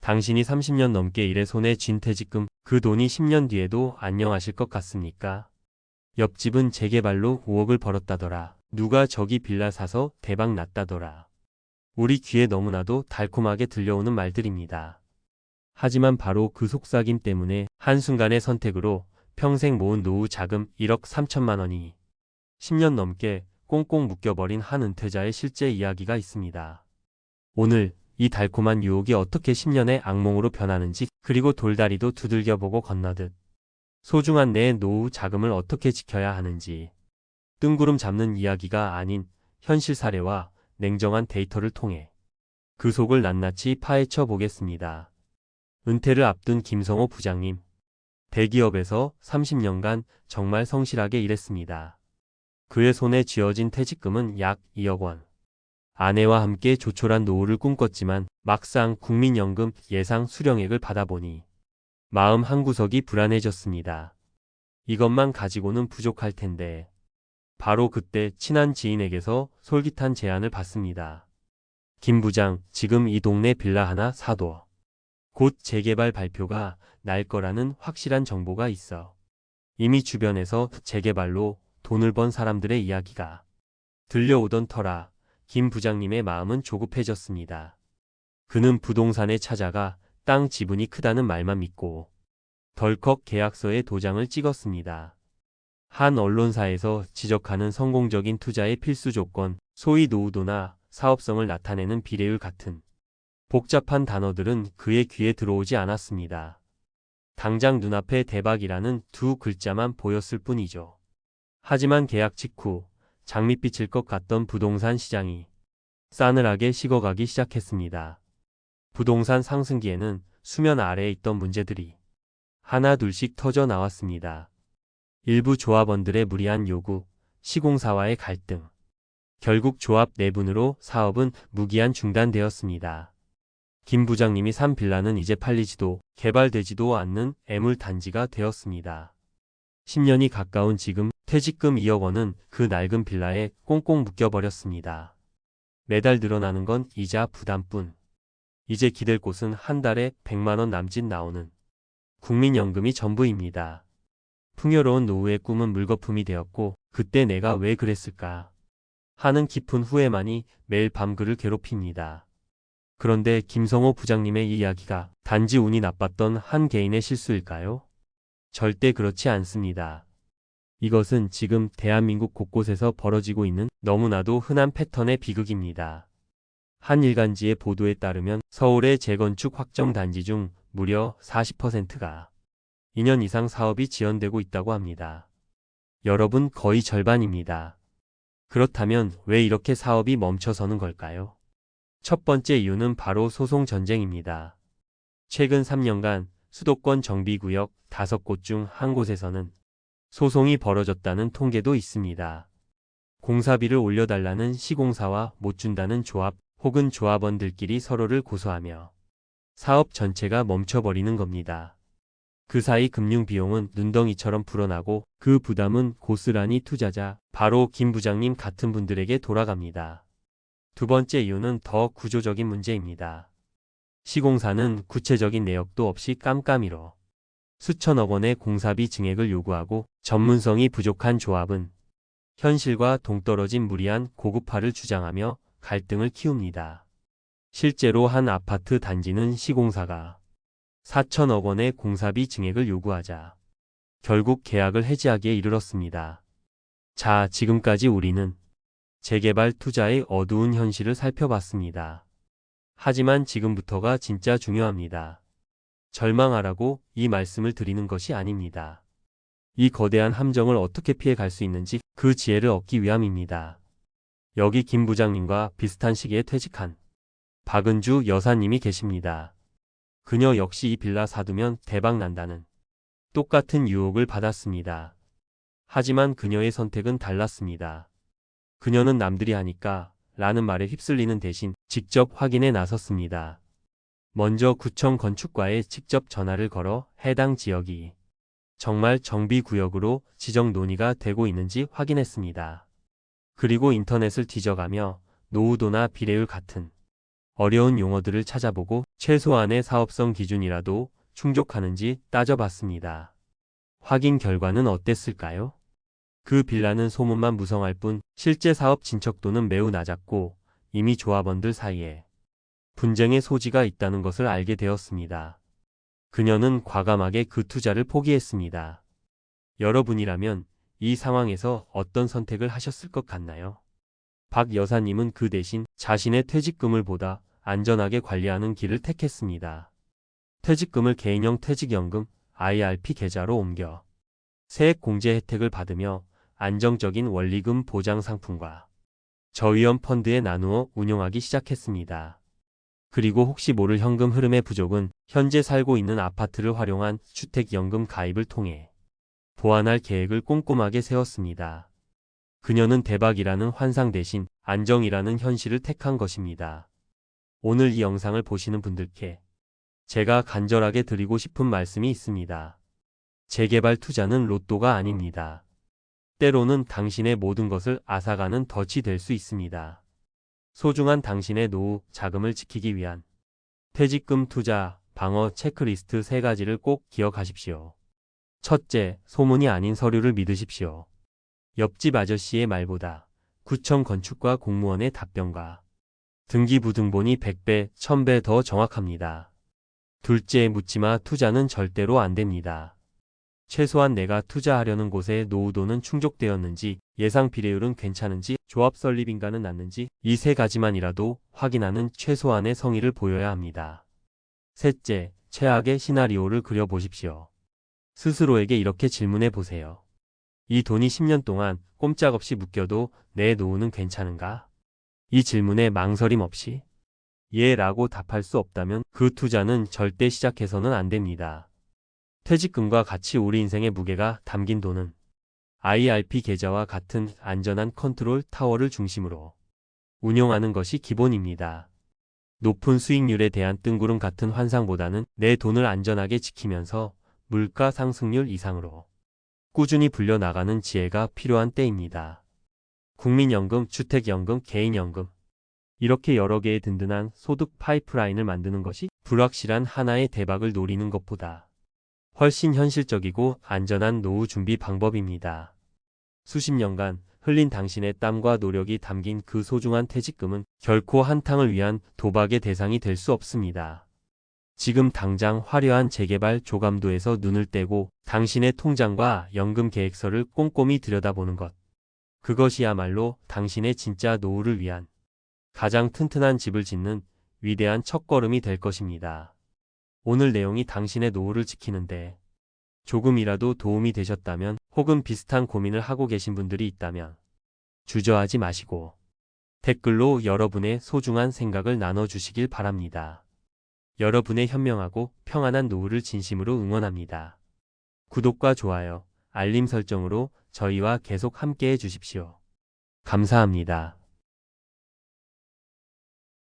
당신이 30년 넘게 일해 손에 쥔 퇴직금, 그 돈이 10년 뒤에도 안녕하실 것 같습니까? 옆집은 재개발로 5억을 벌었다더라. 누가 저기 빌라 사서 대박 났다더라. 우리 귀에 너무나도 달콤하게 들려오는 말들입니다. 하지만 바로 그 속삭임 때문에 한순간의 선택으로 평생 모은 노후 자금 1억 3천만 원이 10년 넘게 꽁꽁 묶여버린 한 은퇴자의 실제 이야기가 있습니다. 오늘 이 달콤한 유혹이 어떻게 10년의 악몽으로 변하는지, 그리고 돌다리도 두들겨보고 건너듯 소중한 내 노후 자금을 어떻게 지켜야 하는지, 뜬구름 잡는 이야기가 아닌 현실 사례와 냉정한 데이터를 통해 그 속을 낱낱이 파헤쳐 보겠습니다. 은퇴를 앞둔 김성호 부장님. 대기업에서 30년간 정말 성실하게 일했습니다. 그의 손에 쥐어진 퇴직금은 약 2억 원. 아내와 함께 조촐한 노후를 꿈꿨지만 막상 국민연금 예상 수령액을 받아보니 마음 한구석이 불안해졌습니다. 이것만 가지고는 부족할 텐데. 바로 그때 친한 지인에게서 솔깃한 제안을 받습니다. 김 부장, 지금 이 동네 빌라 하나 사둬. 곧 재개발 발표가 날 거라는 확실한 정보가 있어. 이미 주변에서 재개발로 돈을 번 사람들의 이야기가 들려오던 터라 김 부장님의 마음은 조급해졌습니다. 그는 부동산에 찾아가 땅 지분이 크다는 말만 믿고 덜컥 계약서에 도장을 찍었습니다. 한 언론사에서 지적하는 성공적인 투자의 필수 조건, 소위 노후도나 사업성을 나타내는 비례율 같은 복잡한 단어들은 그의 귀에 들어오지 않았습니다. 당장 눈앞에 대박이라는 두 글자만 보였을 뿐이죠. 하지만 계약 직후 장밋빛일 것 같던 부동산 시장이 싸늘하게 식어가기 시작했습니다. 부동산 상승기에는 수면 아래에 있던 문제들이 하나 둘씩 터져 나왔습니다. 일부 조합원들의 무리한 요구, 시공사와의 갈등. 결국 조합 내분으로 사업은 무기한 중단되었습니다. 김 부장님이 산 빌라는 이제 팔리지도 개발되지도 않는 애물단지가 되었습니다. 10년이 가까운 지금 퇴직금 2억 원은 그 낡은 빌라에 꽁꽁 묶여버렸습니다. 매달 늘어나는 건 이자 부담뿐. 이제 기댈 곳은 한 달에 100만 원 남짓 나오는 국민연금이 전부입니다. 풍요로운 노후의 꿈은 물거품이 되었고, 그때 내가 왜 그랬을까 하는 깊은 후회만이 매일 밤 그를 괴롭힙니다. 그런데 김성호 부장님의 이 이야기가 단지 운이 나빴던 한 개인의 실수일까요? 절대 그렇지 않습니다. 이것은 지금 대한민국 곳곳에서 벌어지고 있는 너무나도 흔한 패턴의 비극입니다. 한 일간지의 보도에 따르면 서울의 재건축 확정 단지 중 무려 40%가 2년 이상 사업이 지연되고 있다고 합니다. 여러분, 거의 절반입니다. 그렇다면 왜 이렇게 사업이 멈춰서는 걸까요? 첫 번째 이유는 바로 소송 전쟁입니다. 최근 3년간 수도권 정비구역 5곳 중 한 곳에서는 소송이 벌어졌다는 통계도 있습니다. 공사비를 올려달라는 시공사와 못 준다는 조합 혹은 조합원들끼리 서로를 고소하며 사업 전체가 멈춰버리는 겁니다. 그 사이 금융비용은 눈덩이처럼 불어나고 그 부담은 고스란히 투자자, 바로 김 부장님 같은 분들에게 돌아갑니다. 두 번째 이유는 더 구조적인 문제입니다. 시공사는 구체적인 내역도 없이 깜깜이로 수천억 원의 공사비 증액을 요구하고, 전문성이 부족한 조합은 현실과 동떨어진 무리한 고급화를 주장하며 갈등을 키웁니다. 실제로 한 아파트 단지는 시공사가 4천억 원의 공사비 증액을 요구하자 결국 계약을 해지하기에 이르렀습니다. 자, 지금까지 우리는 재개발 투자의 어두운 현실을 살펴봤습니다. 하지만 지금부터가 진짜 중요합니다. 절망하라고 이 말씀을 드리는 것이 아닙니다. 이 거대한 함정을 어떻게 피해 갈 수 있는지 그 지혜를 얻기 위함입니다. 여기 김 부장님과 비슷한 시기에 퇴직한 박은주 여사님이 계십니다. 그녀 역시 이 빌라 사두면 대박 난다는 똑같은 유혹을 받았습니다. 하지만 그녀의 선택은 달랐습니다. 그녀는 남들이 하니까 라는 말에 휩쓸리는 대신 직접 확인에 나섰습니다. 먼저 구청 건축과에 직접 전화를 걸어 해당 지역이 정말 정비구역으로 지정 논의가 되고 있는지 확인했습니다. 그리고 인터넷을 뒤져가며 노후도나 비례율 같은 어려운 용어들을 찾아보고 최소한의 사업성 기준이라도 충족하는지 따져봤습니다. 확인 결과는 어땠을까요? 그 빌라는 소문만 무성할 뿐 실제 사업 진척도는 매우 낮았고 이미 조합원들 사이에 분쟁의 소지가 있다는 것을 알게 되었습니다. 그녀는 과감하게 그 투자를 포기했습니다. 여러분이라면 이 상황에서 어떤 선택을 하셨을 것 같나요? 박 여사님은 그 대신 자신의 퇴직금을 보다 안전하게 관리하는 길을 택했습니다. 퇴직금을 개인형 퇴직연금 IRP 계좌로 옮겨 세액 공제 혜택을 받으며 안정적인 원리금 보장 상품과 저위험 펀드에 나누어 운용하기 시작했습니다. 그리고 혹시 모를 현금 흐름의 부족은 현재 살고 있는 아파트를 활용한 주택연금 가입을 통해 보완할 계획을 꼼꼼하게 세웠습니다. 그녀는 대박이라는 환상 대신 안정이라는 현실을 택한 것입니다. 오늘 이 영상을 보시는 분들께 제가 간절하게 드리고 싶은 말씀이 있습니다. 재개발 투자는 로또가 아닙니다. 때로는 당신의 모든 것을 앗아가는 덫이 될 수 있습니다. 소중한 당신의 노후 자금을 지키기 위한 퇴직금 투자 방어 체크리스트 3가지를 꼭 기억하십시오. 첫째, 소문이 아닌 서류를 믿으십시오. 옆집 아저씨의 말보다 구청 건축과 공무원의 답변과 등기부등본이 100배, 1000배 더 정확합니다. 둘째, 묻지마. 투자는 절대로 안 됩니다. 최소한 내가 투자하려는 곳에 노후도는 충족되었는지, 예상 비례율은 괜찮은지, 조합 설립 인가는 났는지 이 3가지만이라도 확인하는 최소한의 성의를 보여야 합니다. 셋째, 최악의 시나리오를 그려보십시오. 스스로에게 이렇게 질문해 보세요. 이 돈이 10년 동안 꼼짝없이 묶여도 내 노후는 괜찮은가? 이 질문에 망설임 없이 예 라고 답할 수 없다면 그 투자는 절대 시작해서는 안 됩니다. 퇴직금과 같이 우리 인생의 무게가 담긴 돈은 IRP 계좌와 같은 안전한 컨트롤 타워를 중심으로 운용하는 것이 기본입니다. 높은 수익률에 대한 뜬구름 같은 환상보다는 내 돈을 안전하게 지키면서 물가 상승률 이상으로 꾸준히 불려나가는 지혜가 필요한 때입니다. 국민연금, 주택연금, 개인연금 이렇게 여러 개의 든든한 소득 파이프라인을 만드는 것이 불확실한 하나의 대박을 노리는 것보다 훨씬 현실적이고 안전한 노후 준비 방법입니다. 수십 년간 흘린 당신의 땀과 노력이 담긴 그 소중한 퇴직금은 결코 한탕을 위한 도박의 대상이 될 수 없습니다. 지금 당장 화려한 재개발 조감도에서 눈을 떼고 당신의 통장과 연금 계획서를 꼼꼼히 들여다보는 것. 그것이야말로 당신의 진짜 노후를 위한 가장 튼튼한 집을 짓는 위대한 첫걸음이 될 것입니다. 오늘 내용이 당신의 노후를 지키는데 조금이라도 도움이 되셨다면 혹은 비슷한 고민을 하고 계신 분들이 있다면 주저하지 마시고 댓글로 여러분의 소중한 생각을 나눠주시길 바랍니다. 여러분의 현명하고 평안한 노후를 진심으로 응원합니다. 구독과 좋아요, 알림 설정으로 저희와 계속 함께해 주십시오. 감사합니다.